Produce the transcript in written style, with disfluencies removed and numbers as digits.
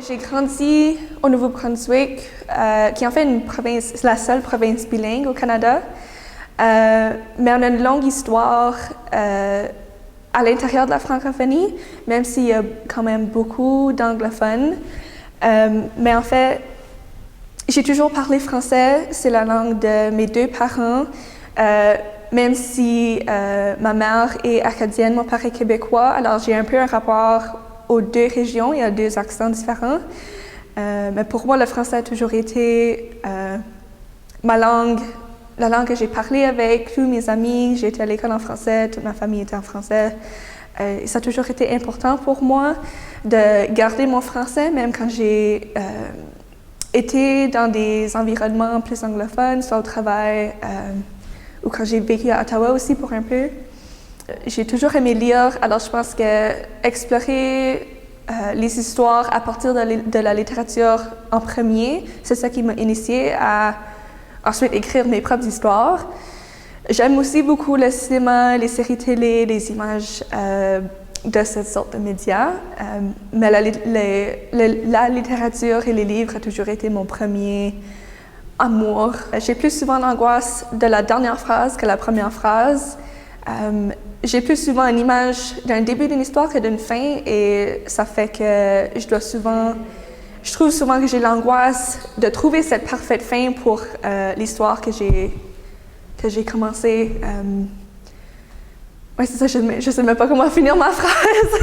J'ai grandi au Nouveau-Brunswick, qui est en fait une province, c'est la seule province bilingue au Canada. Mais on a une longue histoire à l'intérieur de la francophonie, même s'il y a quand même beaucoup d'anglophones. Mais en fait, j'ai toujours parlé français, c'est la langue de mes deux parents. Même si ma mère est acadienne, mon père est québécois, alors j'ai un peu un rapport aux deux régions, il y a deux accents différents. Mais pour moi, le français a toujours été ma langue, la langue que j'ai parlé avec tous mes amis. J'ai été à l'école en français, toute ma famille était en français. Et ça a toujours été important pour moi de garder mon français, même quand j'ai été dans des environnements plus anglophones, soit au travail ou quand j'ai vécu à Ottawa aussi pour un peu. J'ai toujours aimé lire, alors je pense que explorer les histoires à partir de la littérature en premier, c'est ça qui m'a initiée à ensuite écrire mes propres histoires. J'aime aussi beaucoup le cinéma, les séries télé, les images de cette sorte de médias, mais la littérature et les livres ont toujours été mon premier amour. J'ai plus souvent l'angoisse de la dernière phrase que la première phrase. J'ai plus souvent une image d'un début d'une histoire que d'une fin et ça fait que je trouve souvent que j'ai l'angoisse de trouver cette parfaite fin pour l'histoire que j'ai commencée. Ouais, c'est ça, je sais même pas comment finir ma phrase.